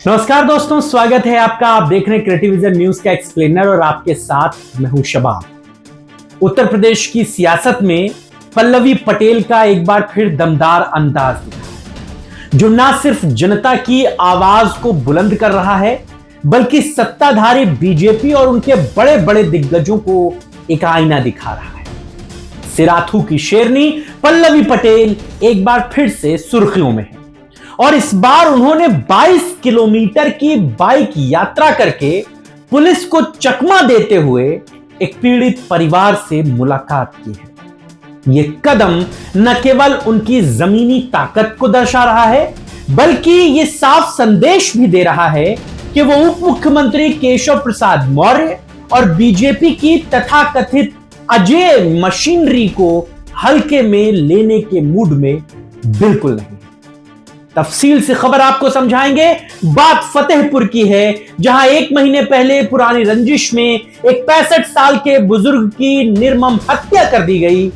नमस्कार दोस्तों, स्वागत है आपका। आप देख रहे हैं क्रिएटिविजन न्यूज का एक्सप्लेनर और आपके साथ मैं हूं शबाब। उत्तर प्रदेश की सियासत में पल्लवी पटेल का एक बार फिर दमदार अंदाज दिखा है, जो ना सिर्फ जनता की आवाज को बुलंद कर रहा है बल्कि सत्ताधारी बीजेपी और उनके बड़े बड़े दिग्गजों को एक आईना दिखा रहा है। सिराथू की शेरनी पल्लवी पटेल एक बार फिर से सुर्खियों में है और इस बार उन्होंने 22 किलोमीटर की बाइक यात्रा करके पुलिस को चकमा देते हुए एक पीड़ित परिवार से मुलाकात की है। यह कदम न केवल उनकी जमीनी ताकत को दर्शा रहा है बल्कि यह साफ संदेश भी दे रहा है कि वो उप मुख्यमंत्री केशव प्रसाद मौर्य और बीजेपी की तथाकथित अजेय मशीनरी को हल्के में लेने के मूड में बिल्कुल नहीं। तफसील से खबर आपको समझाएंगे। बात फतेहपुर की है, जहां एक महीने पहले पुरानी रंजिश में एक 65 साल के बुजुर्ग की निर्मम हत्या कर दी गई।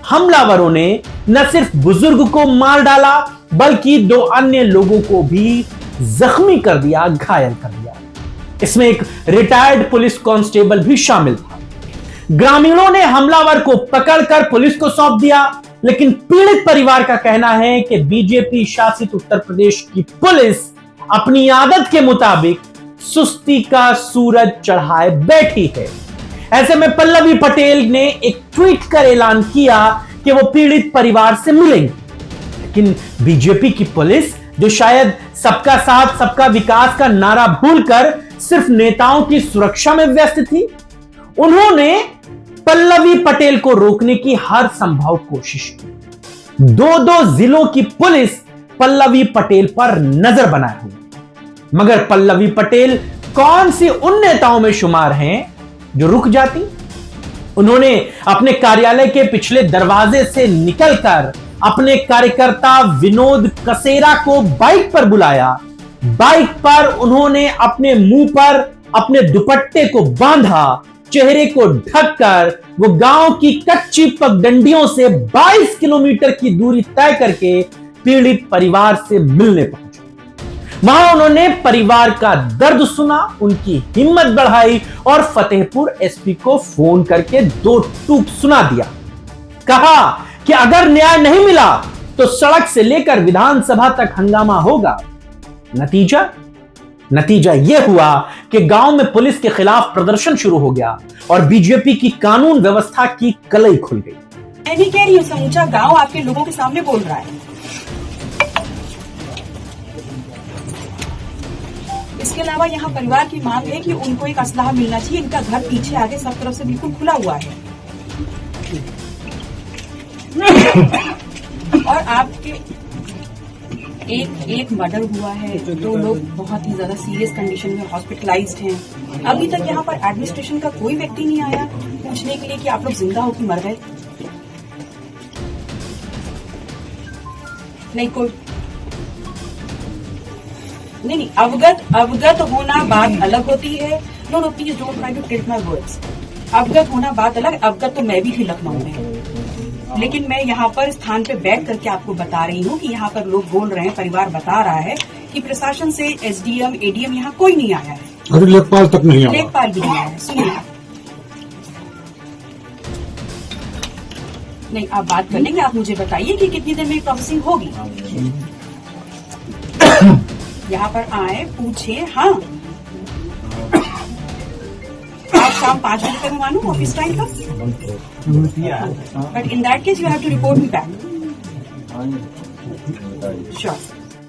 हमलावरों ने न सिर्फ बुजुर्ग को मार डाला बल्कि 2 अन्य लोगों को भी जख्मी कर दिया, घायल कर दिया। इसमें एक रिटायर्ड पुलिस कांस्टेबल भी शामिल था। ग्रामीणों ने हमलावर को पकड़कर पुलिस को सौंप दिया, लेकिन पीड़ित परिवार का कहना है कि बीजेपी शासित उत्तर प्रदेश की पुलिस अपनी आदत के मुताबिक सुस्ती का सूरज चढ़ाए बैठी है। ऐसे में पल्लवी पटेल ने एक ट्वीट कर ऐलान किया कि वो पीड़ित परिवार से मिलेंगे, लेकिन बीजेपी की पुलिस, जो शायद सबका साथ सबका विकास का नारा भूलकर सिर्फ नेताओं की सुरक्षा में व्यस्त थी, उन्होंने पल्लवी पटेल को रोकने की हर संभव कोशिश की। 2 जिलों की पुलिस पल्लवी पटेल पर नजर बनाए हुए, मगर पल्लवी पटेल कौन सी उन नेताओं में शुमार हैं जो रुक जाती? उन्होंने अपने कार्यालय के पिछले दरवाजे से निकलकर अपने कार्यकर्ता विनोद कसेरा को बाइक पर बुलाया। बाइक पर उन्होंने अपने मुंह पर अपने दुपट्टे को बांधा, चेहरे को ढककर वो गांव की कच्ची पगडंडियों से 22 किलोमीटर की दूरी तय करके पीड़ित परिवार से मिलने पहुंचे। वहां उन्होंने परिवार का दर्द सुना, उनकी हिम्मत बढ़ाई और फतेहपुर एसपी को फोन करके 2 टूक सुना दिया। कहा कि अगर न्याय नहीं मिला तो सड़क से लेकर विधानसभा तक हंगामा होगा। नतीजा यह हुआ कि गांव में पुलिस के खिलाफ प्रदर्शन शुरू हो गया और बीजेपी की कानून व्यवस्था की कलई खुल गई। मैं नहीं कह रही हूँ, समूचा गांव आपके लोगों के सामने बोल रहा है। इसके अलावा यहाँ परिवार की मांग है कि उनको एक असलाह मिलना चाहिए। इनका घर पीछे आगे सब तरफ से बिल्कुल खुला हुआ है और आपके एक मर्डर हुआ है, 2 लोग बहुत ही ज्यादा सीरियस कंडीशन में हॉस्पिटलाइज्ड हैं। अभी तक यहाँ पर एडमिनिस्ट्रेशन का कोई व्यक्ति नहीं आया पूछने के लिए कि आप लोग जिंदा हो कि मर गए। नहीं, कोई नहीं। अवगत होना बात अलग होती है। No, please don't try to tilt my words. अवगत होना बात अलग। अवगत तो मैं भी थी लखनऊ में, लेकिन मैं यहाँ पर स्थान पे बैठ करके आपको बता रही हूँ कि यहाँ पर लोग बोल रहे हैं, परिवार बता रहा है कि प्रशासन से एसडीएम एडीएम यहाँ कोई नहीं आया है। अभी लेखपाल तक नहीं आया, लेखपाल भी नहीं आया है। सुनिए, नहीं, आप बात कर लेंगे। आप मुझे बताइए कि कितनी देर में प्रोसेसिंग होगी। यहाँ पर आए, पूछे। हाँ, आप शाम 5 बजे तक मानो ऑफिस टाइम का, but in that case you have to report me back. Sure.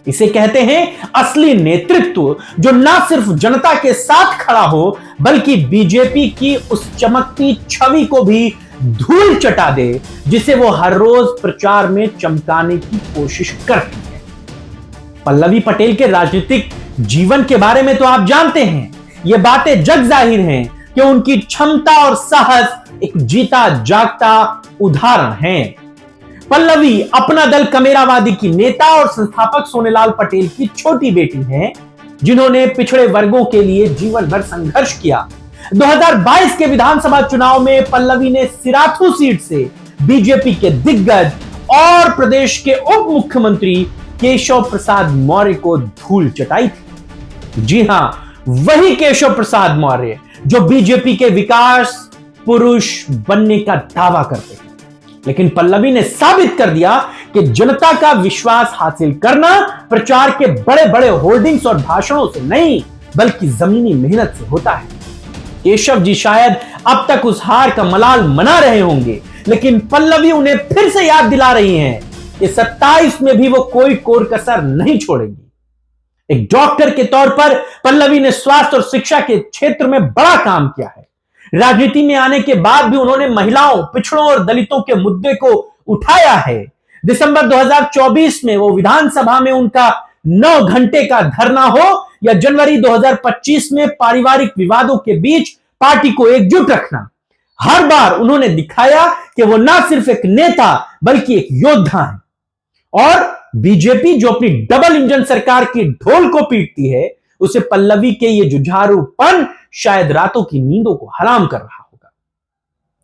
इसे कहते हैं असली नेतृत्व, जो ना सिर्फ जनता के साथ खड़ा हो बल्कि बीजेपी की उस चमकती छवि को भी धूल चटा दे जिसे वो हर रोज प्रचार में चमकाने की कोशिश करती है। पल्लवी पटेल के राजनीतिक जीवन के बारे में तो आप जानते हैं। ये बातें जग जाहिर हैं कि उनकी क्षमता और साहस एक जीता जागता उदाहरण है। पल्लवी अपना दल कमेरावादी की नेता और संस्थापक सोनेलाल पटेल की छोटी बेटी हैं, जिन्होंने पिछड़े वर्गों के लिए जीवन भर संघर्ष किया। 2022 के विधानसभा चुनाव में पल्लवी ने सिराथू सीट से बीजेपी के दिग्गज और प्रदेश के उप मुख्यमंत्री केशव प्रसाद मौर्य को धूल चटाई थी। जी हां, वही केशव प्रसाद मौर्य जो बीजेपी के विकास पुरुष बनने का दावा करते हैं। लेकिन पल्लवी ने साबित कर दिया कि जनता का विश्वास हासिल करना प्रचार के बड़े बड़े होर्डिंग्स और भाषणों से नहीं, बल्कि जमीनी मेहनत से होता है। केशव जी शायद अब तक उस हार का मलाल मना रहे होंगे, लेकिन पल्लवी उन्हें फिर से याद दिला रही हैं कि 27 में भी वो कोई कोर कसर नहीं छोड़ेगी। एक डॉक्टर के तौर पर पल्लवी ने स्वास्थ्य और शिक्षा के क्षेत्र में बड़ा काम किया है। राजनीति में आने के बाद भी उन्होंने महिलाओं, पिछड़ों और दलितों के मुद्दे को उठाया है। दिसंबर 2024 में वो विधानसभा में उनका 9 घंटे का धरना हो या जनवरी 2025 में पारिवारिक विवादों के बीच पार्टी को एकजुट रखना, हर बार उन्होंने दिखाया कि वो ना सिर्फ एक नेता बल्कि एक योद्धा है। और बीजेपी जो अपनी डबल इंजन सरकार की ढोल को पीटती है, उसे पल्लवी के ये जुझारूपन शायद रातों की नींदों को हराम कर रहा होगा।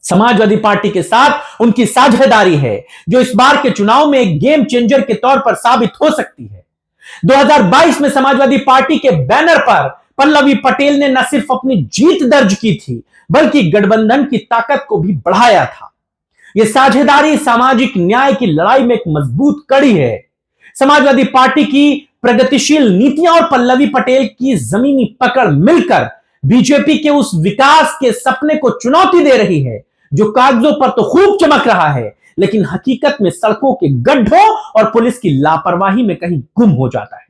समाजवादी पार्टी के साथ उनकी साझेदारी है जो इस बार के चुनाव में एक गेम चेंजर के तौर पर साबित हो सकती है। 2022 में समाजवादी पार्टी के बैनर पर पल्लवी पटेल ने न सिर्फ अपनी जीत दर्ज की थी, बल्कि गठबंधन की ताकत को भी बढ़ाया था। यह साझेदारी सामाजिक न्याय की लड़ाई में एक मजबूत कड़ी है। समाजवादी पार्टी की प्रगतिशील नीतियां और पल्लवी पटेल की जमीनी पकड़ मिलकर बीजेपी के उस विकास के सपने को चुनौती दे रही है जो कागजों पर तो खूब चमक रहा है, लेकिन हकीकत में सड़कों के गड्ढों और पुलिस की लापरवाही में कहीं गुम हो जाता है।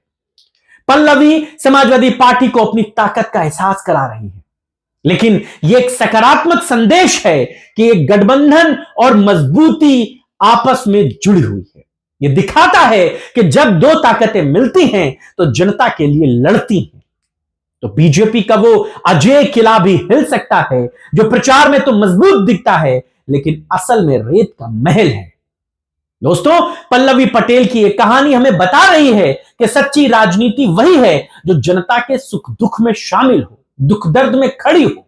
पल्लवी समाजवादी पार्टी को अपनी ताकत का एहसास करा रही है, लेकिन यह एक सकारात्मक संदेश है कि एक गठबंधन और मजबूती आपस में जुड़ी हुई है। यह दिखाता है कि जब दो ताकतें मिलती हैं तो जनता के लिए लड़ती हैं। तो बीजेपी का वो अजय किला भी हिल सकता है जो प्रचार में तो मजबूत दिखता है, लेकिन असल में रेत का महल है। दोस्तों, पल्लवी पटेल की यह कहानी हमें बता रही है कि सच्ची राजनीति वही है जो जनता के सुख दुख में शामिल हो, दुख दर्द में खड़ी हो।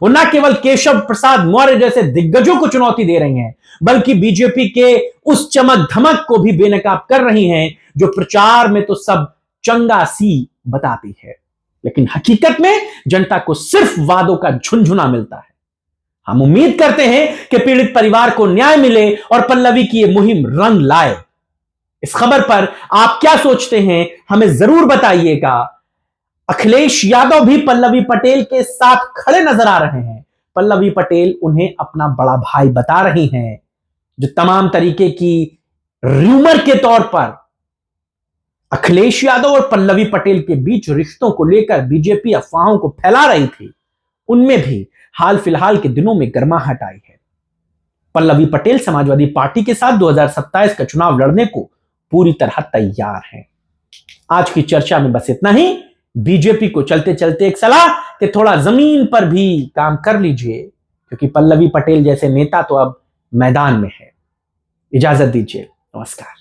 वो न केवल केशव प्रसाद मौर्य जैसे दिग्गजों को चुनौती दे रही हैं, बल्कि बीजेपी के उस चमक धमक को भी बेनकाब कर रही हैं जो प्रचार में तो सब चंगा सी बताती है, लेकिन हकीकत में जनता को सिर्फ वादों का झुनझुना मिलता है। हम उम्मीद करते हैं कि पीड़ित परिवार को न्याय मिले और पल्लवी की यह मुहिम रंग लाए। इस खबर पर आप क्या सोचते हैं, हमें जरूर बताइएगा। अखिलेश यादव भी पल्लवी पटेल के साथ खड़े नजर आ रहे हैं। पल्लवी पटेल उन्हें अपना बड़ा भाई बता रही हैं, जो तमाम तरीके की र्यूमर के तौर पर अखिलेश यादव और पल्लवी पटेल के बीच रिश्तों को लेकर बीजेपी अफवाहों को फैला रही थी, उनमें भी हाल फिलहाल के दिनों में गर्माहट आई है। पल्लवी पटेल समाजवादी पार्टी के साथ 2027 का चुनाव लड़ने को पूरी तरह तैयार हैं। आज की चर्चा में बस इतना ही। बीजेपी को चलते चलते एक सलाह कि थोड़ा जमीन पर भी काम कर लीजिए, क्योंकि पल्लवी पटेल जैसे नेता तो अब मैदान में है। इजाजत दीजिए, नमस्कार।